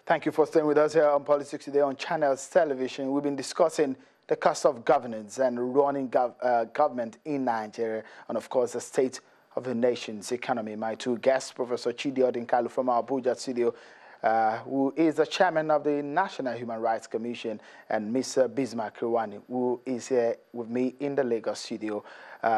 Thank you for staying with us here on Politics Today on Channels Television. We've been discussing the cost of governance and running government in Nigeria, and of course the state of the nation's economy. My two guests, Professor Chidi Odinkalu from our Abuja studio, who is the chairman of the National Human Rights Commission, and Mr. Bismarck Rewane, who is here with me in the Lagos studio,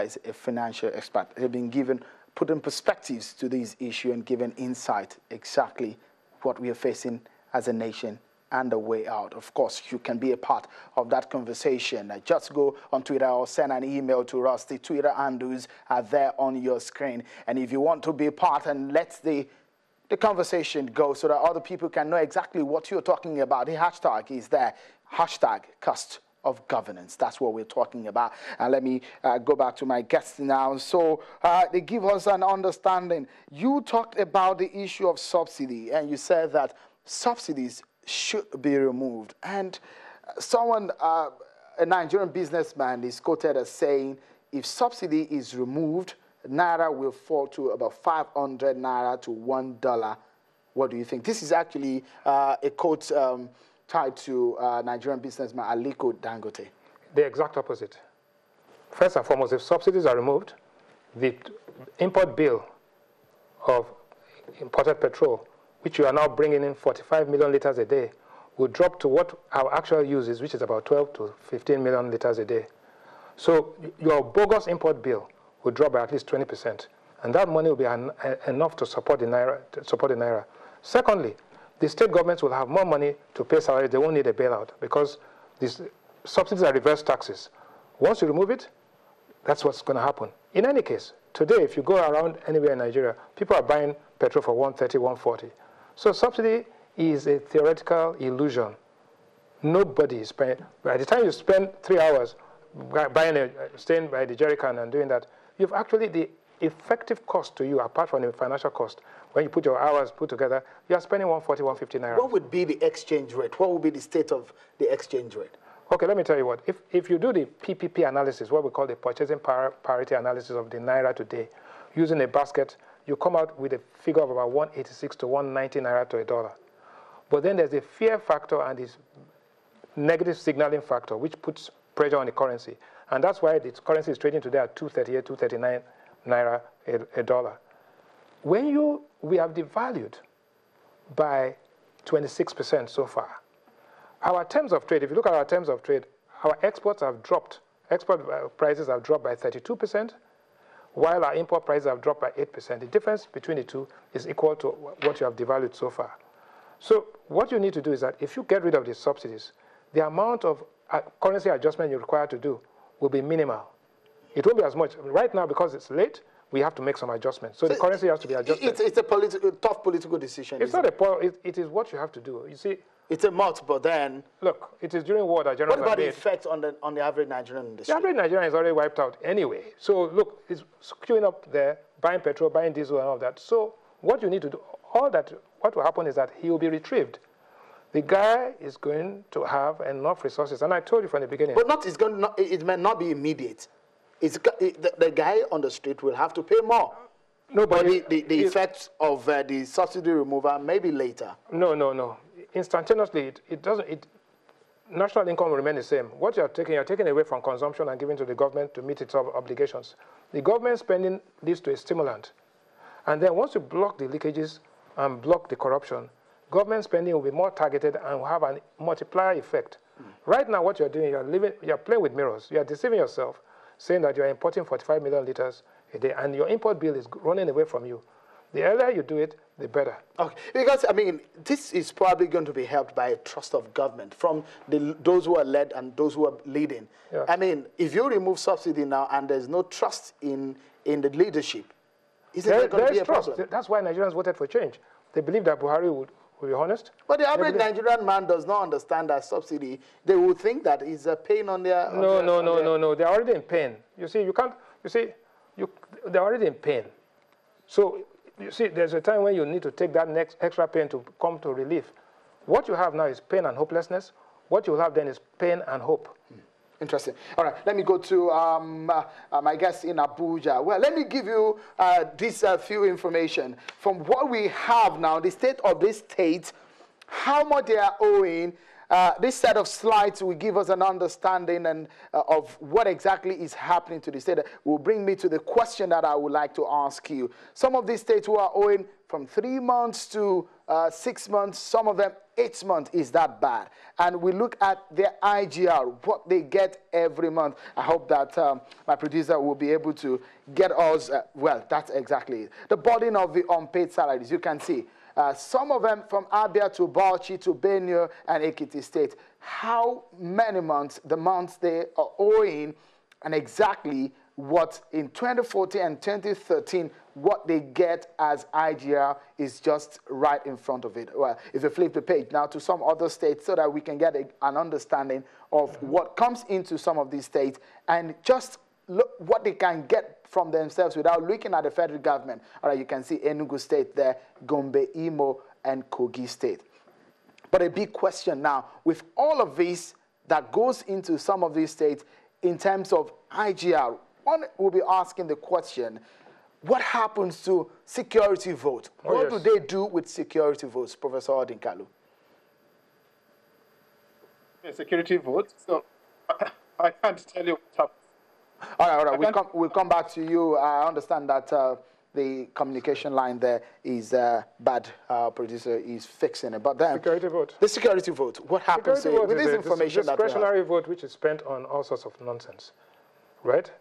is a financial expert. They've been put in perspectives to this issue and given insight exactly what we are facing as a nation and the way out. Of course, you can be a part of that conversation. Just go on Twitter or send an email to us. The Twitter handles are there on your screen. And if you want to be a part and let the conversation go so that other people can know exactly what you're talking about, the hashtag is there. Hashtag cost of governance. That's what we're talking about. And let me go back to my guests now. So they give us an understanding. You talked about the issue of subsidy, and you said that subsidies should be removed. And someone, a Nigerian businessman, is quoted as saying, if subsidy is removed, Naira will fall to about 500 Naira to $1. What do you think? This is actually a quote tied to Nigerian businessman Aliko Dangote. The exact opposite. First and foremost, if subsidies are removed, the import bill of imported petrol, which you are now bringing in 45 million liters a day, will drop to what our actual use is, which is about 12 to 15 million liters a day. So your bogus import bill will drop by at least 20%, and that money will be enough to support the naira. Secondly, the state governments will have more money to pay salaries. They won't need a bailout because these subsidies are reverse taxes. Once you remove it, that's what's going to happen. In any case, today, if you go around anywhere in Nigeria, people are buying petrol for 130, 140. So subsidy is a theoretical illusion. Nobody is paying. By the time you spend 3 hours staying by the jerry can and doing that, you've actually, the effective cost to you, apart from the financial cost, when you put your hours put together, you are spending 140, 150 Naira. What would be the exchange rate? What would be the state of the exchange rate? Okay, let me tell you what. If you do the PPP analysis, what we call the purchasing parity analysis of the Naira today, using a basket, you come out with a figure of about 186 to 190 Naira to $1. But then there's a fear factor and this negative signaling factor, which puts pressure on the currency. And that's why the currency is trading today at 238, 239 Naira a dollar. When we have devalued by 26% so far. Our terms of trade, if you look at our terms of trade, our exports have dropped. Export prices have dropped by 32%, while our import prices have dropped by 8%. The difference between the two is equal to what you have devalued so far. So what you need to do is that if you get rid of these subsidies, the amount of currency adjustment you require to do will be minimal. It won't be as much. Right now, because it's late, we have to make some adjustments. So the currency has to be adjusted. It's a tough political decision. It's not it is what you have to do. You see, it's a must, but then look, it is during war that generals. What about the effect on the average Nigerian industry? The average Nigerian is already wiped out anyway. So look, it's queuing up there, buying petrol, buying diesel, and all that. So what you need to do, what will happen is that he will be retrieved. The guy is going to have enough resources, and I told you from the beginning. But it may not be immediate. The guy on the street will have to pay more. No, but the effects of the subsidy removal maybe later. No. Instantaneously, national income will remain the same. What you're taking away from consumption and giving to the government to meet its obligations. The government spending leads to a stimulant. And then once you block the leakages and block the corruption, government spending will be more targeted and will have a multiplier effect. Right now, what you're doing, you're playing with mirrors. You're deceiving yourself, saying that you're importing 45 million liters a day, and your import bill is running away from you. The earlier you do it, the better. Okay, because, I mean, this is probably going to be helped by a trust of government from those who are led and those who are leading. Yeah. I mean, if you remove subsidy now and there's no trust in the leadership, isn't there going to be a problem? That's why Nigerians voted for change. They believe that Buhari would be honest. But the average Nigerian man does not understand that subsidy. They would think that it's a pain on their... No. They're already in pain. You see, they're already in pain. So, you see, there's a time when you need to take that next extra pain to come to relief. What you have now is pain and hopelessness. What you will have then is pain and hope. Interesting. All right, let me go to my guest in Abuja. Well, let me give you this few information. From what we have now, the state of this state how much they are owing. This set of slides will give us an understanding of what exactly is happening to the state. Will bring me to the question that I would like to ask you. Some of these states who are owing from 3 months to 6 months, some of them 8 months. Is that bad? And we look at their IGR, what they get every month. I hope that my producer will be able to get us, well, that's exactly it. The burden of the unpaid salaries, you can see. Some of them from Abia to Bauchi to Benue and Ekiti State. How many months, the months they are owing, and exactly what in 2014 and 2013, what they get as IGR is just right in front of it. Well, if you flip the page now to some other states so that we can get an understanding of what comes into some of these states and just look what they can get from themselves without looking at the federal government. All right, you can see Enugu State there, Gombe, Imo, and Kogi State. But a big question now, with all of this that goes into some of these states in terms of IGR, one will be asking the question, what happens to security vote? What do they do with security votes, Professor Odinkalu? Security vote? So I can't tell you what happens. All right. We'll come back to you. I understand that the communication line there is bad. Producer is fixing it. But then security vote. The security vote. What happens to it with this information that we have? Discretionary vote, which is spent on all sorts of nonsense, right?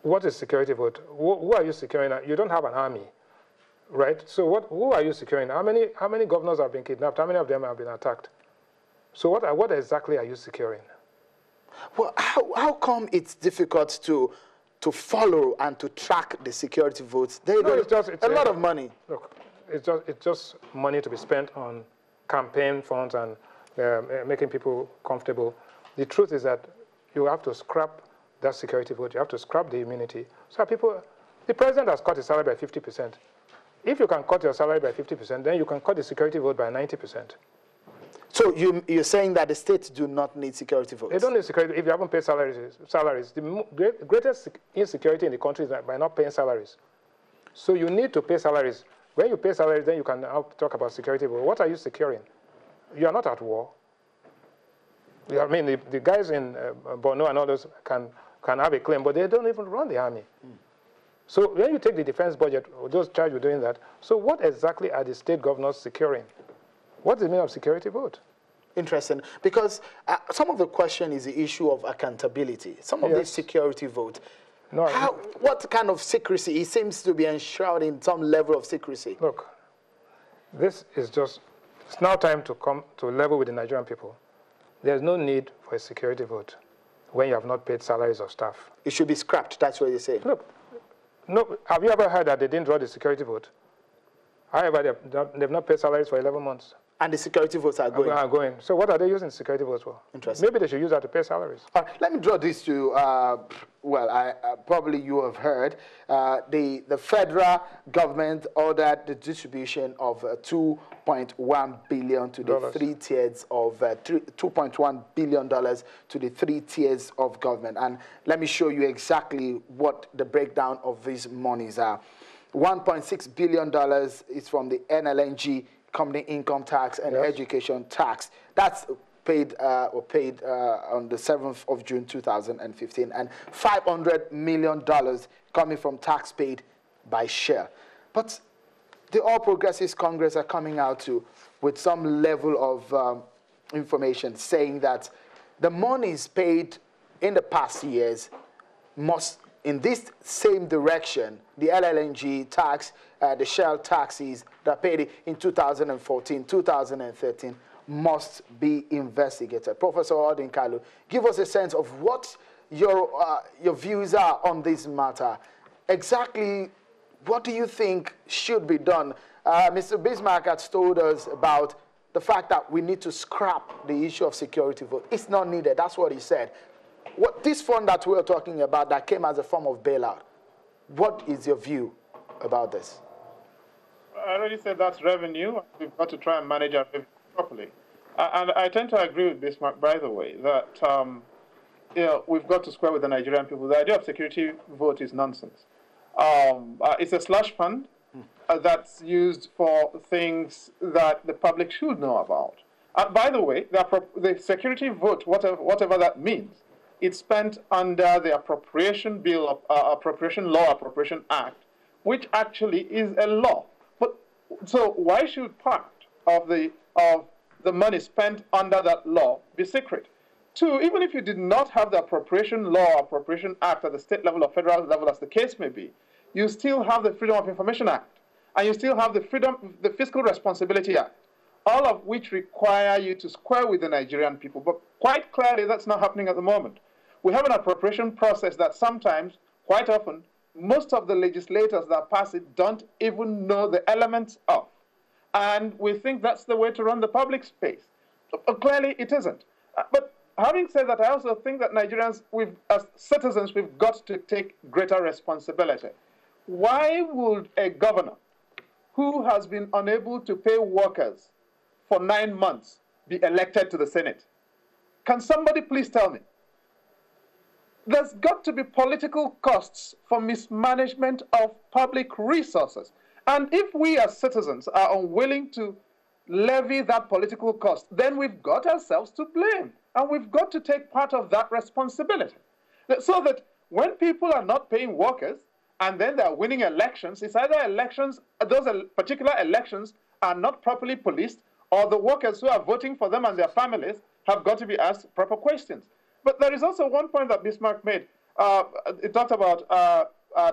What is security vote? Who are you securing? You don't have an army, right? So who are you securing? How many governors have been kidnapped? How many of them have been attacked? So what exactly are you securing? Well, how come it's difficult to follow and to track the security votes? It's a lot of money. Look, it's just money to be spent on campaign funds and making people comfortable. The truth is that you have to scrap that security vote. You have to scrap the immunity. So the president has cut his salary by 50%. If you can cut your salary by 50%, then you can cut the security vote by 90%. So you're saying that the states do not need security votes? They don't need security if you haven't paid salaries. The greatest insecurity in the country is by not paying salaries. So you need to pay salaries. When you pay salaries, then you can now talk about security vote. What are you securing? You are not at war. I mean, the guys in Borno and others can have a claim, but they don't even run the army. So when you take the defense budget, those charged with doing that, so what exactly are the state governors securing? What's the meaning of security vote? Interesting, because some of the question is the issue of accountability. Some of this security vote, what kind of secrecy? It seems to be enshrouded in some level of secrecy. Look, this is just, it's now time to come to a level with the Nigerian people. There's no need for a security vote when you have not paid salaries of staff. It should be scrapped, that's what you say. Look, no, have you ever heard that they didn't draw the security vote? However, they've not paid salaries for 11 months. And the security votes are going? Are going. So what are they using security votes for? Interesting. Maybe they should use that to pay salaries. Let me draw this to, probably you have heard, the federal government ordered the distribution of $2.1 billion to the three tiers of, $2.1 billion to the three tiers of government. And let me show you exactly what the breakdown of these monies are. $1.6 billion is from the NLNG, company income tax and education tax. That's paid on the 7th of June 2015, and $500 million coming from tax paid by Shell. But the All Progressives Congress are coming out with some level of information saying that the monies paid in the past years must, in this same direction, the LLNG tax, the Shell taxes that paid in 2014, 2013 must be investigated. Professor Odinkalu, give us a sense of what your views are on this matter. Exactly what do you think should be done? Mr. Bismarck has told us about the fact that we need to scrap the issue of security vote. It's not needed. That's what he said. This fund that we're talking about that came as a form of bailout, what is your view about this? I already said that's revenue. We've got to try and manage our revenue properly. And I tend to agree with Bismarck, by the way, that we've got to square with the Nigerian people. The idea of security vote is nonsense. It's a slush fund. that's used for things that the public should know about. By the way, the security vote, whatever that means, it's spent under the Appropriation Bill, Appropriation Law, Appropriation Act, which actually is a law. But so why should part of the money spent under that law be secret? Two, even if you did not have the Appropriation Law, Appropriation Act at the state level or federal level, as the case may be, you still have the Freedom of Information Act, and you still have the Fiscal Responsibility Act, all of which require you to square with the Nigerian people. But quite clearly, that's not happening at the moment. We have an appropriation process that sometimes, quite often, most of the legislators that pass it don't even know the elements of. And we think that's the way to run the public space. Clearly, it isn't. But having said that, I also think that Nigerians, as citizens, we've got to take greater responsibility. Why would a governor who has been unable to pay workers for 9 months be elected to the Senate? Can somebody please tell me? There's got to be political costs for mismanagement of public resources. And if we as citizens are unwilling to levy that political cost, then we've got ourselves to blame. And we've got to take part of that responsibility. So that when people are not paying workers, and then they're winning elections, it's either elections, those particular elections are not properly policed, or the workers who are voting for them and their families have got to be asked proper questions. But there is also one point that Bismarck made. It talked about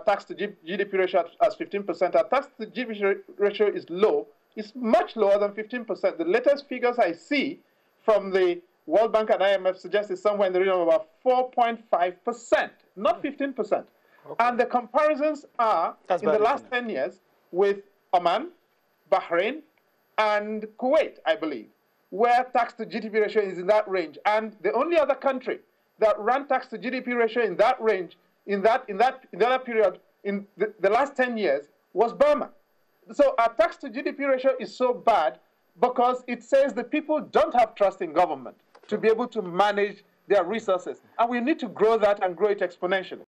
tax to GDP ratio as 15%. Our tax to GDP ratio is low. It's much lower than 15%. The latest figures I see from the World Bank and IMF suggest it's somewhere in the region of about 4.5%, not 15%. Okay. And the comparisons are, in the last 10 years, with Oman, Bahrain, and Kuwait, I believe, where tax to GDP ratio is in that range. And the only other country that ran tax to GDP ratio in that range, in that period, in the last 10 years, was Burma. So our tax to GDP ratio is so bad because it says the people don't have trust in government to be able to manage their resources. And we need to grow that and grow it exponentially.